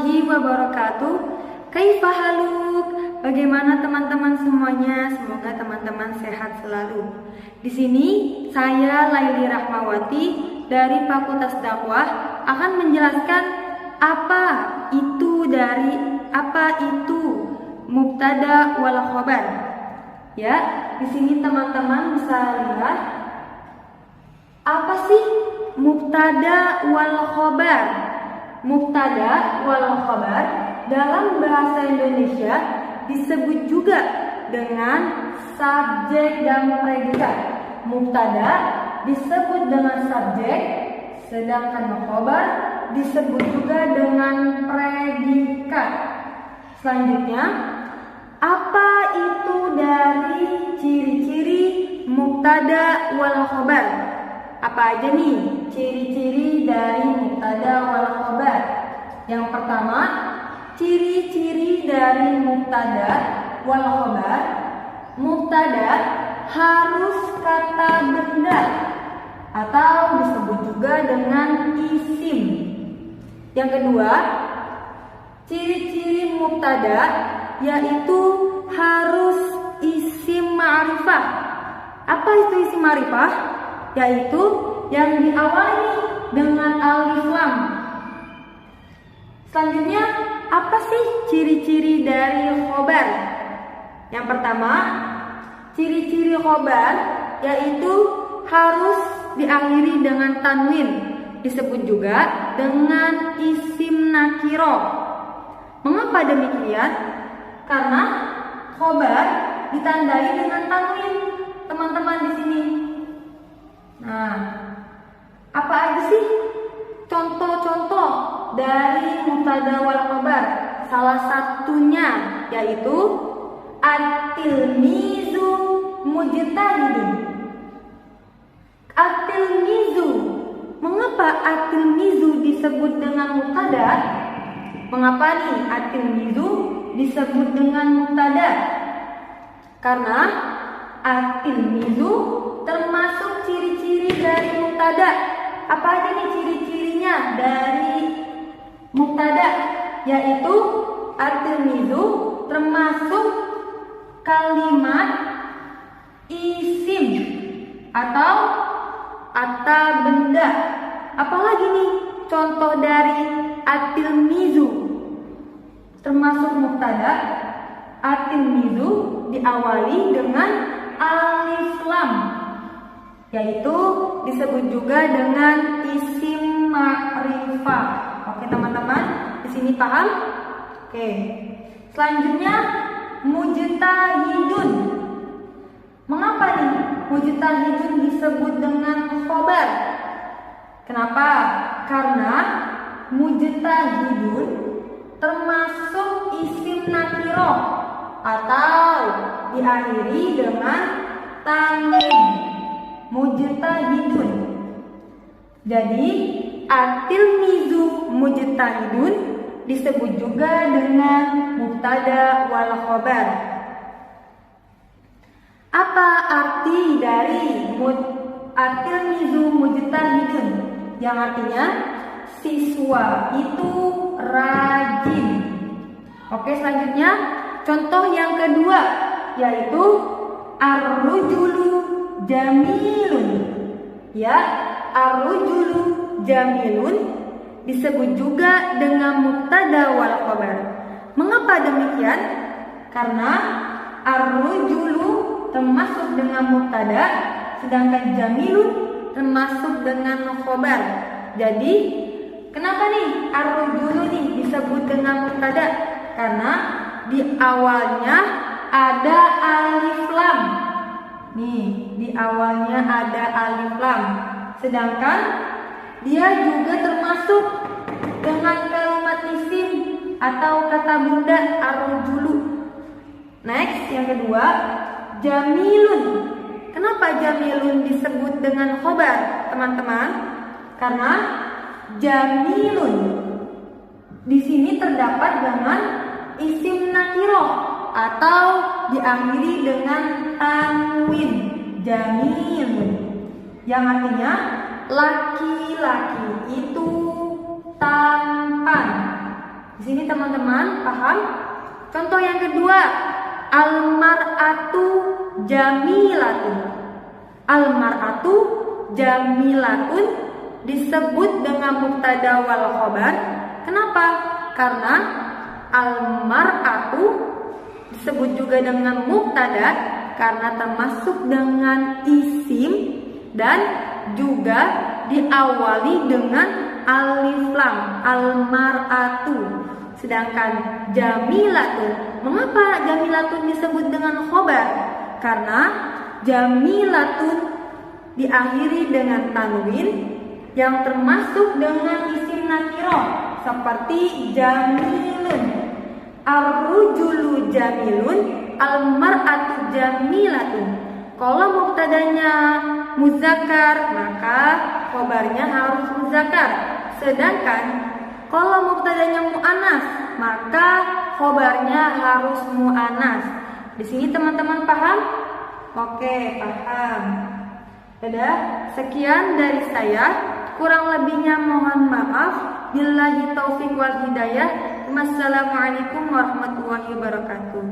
warahmatullahi wabarakatuh. Kaifa haluk? Bagaimana teman-teman semuanya? Semoga teman-teman sehat selalu. Di sini saya Laili Rahmawati dari Fakultas Dakwah akan menjelaskan apa itu mubtada wal khobar. Ya, di sini teman-teman bisa lihat apa sih mubtada wal khobar. Mubtada wal khobar dalam bahasa Indonesia disebut juga dengan subjek dan predikat. Mubtada disebut dengan subjek, sedangkan khobar disebut juga dengan predikat. Selanjutnya, apa itu dari ciri-ciri mubtada wal khobar? Apa aja nih ciri-ciri dari mubtada wal khobar? Yang pertama, ciri-ciri dari mubtada wal khobar. Mubtada harus kata benda atau disebut juga dengan isim. Yang kedua, ciri-ciri mubtada yaitu harus isim ma'rifah. Apa itu isim ma'rifah? Yaitu yang diawali dengan alif lam. Selanjutnya, apa sih ciri-ciri dari khobar? Yang pertama, ciri-ciri khobar yaitu harus diakhiri dengan tanwin, disebut juga dengan isim nakiro. Mengapa demikian? Karena khobar ditandai dengan tanwin, teman-teman di sini. Nah, apa aja sih contoh-contoh dari mubtada wal khobar? Salah satunya yaitu at-tilmizu mujtahidun. At-tilmizu. Mengapa at-tilmizu disebut dengan mubtada? Mengapa nih at-tilmizu disebut dengan mubtada? Karena at-tilmizu termasuk ciri-ciri dari mubtada. Apa aja nih ciri-cirinya dari mubtada? Yaitu at-tilmizu termasuk kalimat isim atau kata benda. Apalagi nih contoh dari at-tilmizu termasuk mubtada? At-tilmizu diawali dengan alif lam, yaitu disebut juga dengan isim ma'rifah. Oke teman-teman, di sini paham? Oke. Selanjutnya, mujtahidun. Mengapa nih mujtahidun disebut dengan khobar? Kenapa? Karena mujtahidun termasuk isim nakiro atau diakhiri dengan tanwin. Mujtahidun. Jadi at-tilmizu mujtahidun disebut juga dengan mubtada wal khobar. Apa arti dari at-tilmizu mujtahidun? Yang artinya siswa itu rajin. Oke, selanjutnya contoh yang kedua yaitu ar-rujulu jamilun. Ya, ar-rujulu jamilun disebut juga dengan mubtada wal khobar. Mengapa demikian? Karena ar-rujulu termasuk dengan mubtada, sedangkan jamilun termasuk dengan khobar. Jadi, kenapa nih ar-rujulu nih disebut dengan mubtada? Karena di awalnya ada alif lam. Nih, di awalnya ada alif lam. Sedangkan dia juga termasuk dengan kalimat isim atau kata benda ar-rujulu. Next, yang kedua, jamilun. Kenapa jamilun disebut dengan khobar, teman-teman? Karena jamilun di sini terdapat dengan isim nakiro atau diakhiri dengan tanwin. Jamilun yang artinya laki-laki itu tampan. Di sini teman-teman paham? Contoh yang kedua, al-mar'atu jamilatun. Al-mar'atu jamilatun disebut dengan mubtada wal khobar. Kenapa? Karena al-mar'atu disebut juga dengan mubtada karena termasuk dengan isim dan juga diawali dengan alif lam, al-mar'atu. Sedangkan jamilatun, mengapa jamilatun disebut dengan khobar? Karena jamilatun diakhiri dengan tanwin yang termasuk dengan isim nakirah seperti jamilun, ar-rujulu jamilun, al-mar'atu jamilatun. Kalau mubtadanya muzakkar, maka khobarnya harus muzakkar. Sedangkan kalau mubtadanya mu'annas, maka khobarnya harus mu'annas. Di sini teman-teman paham? Oke, paham. Sudah, sekian dari saya. Kurang lebihnya mohon maaf. Billahi taufiq wal hidayah. Wassalamualaikum warahmatullahi wabarakatuh.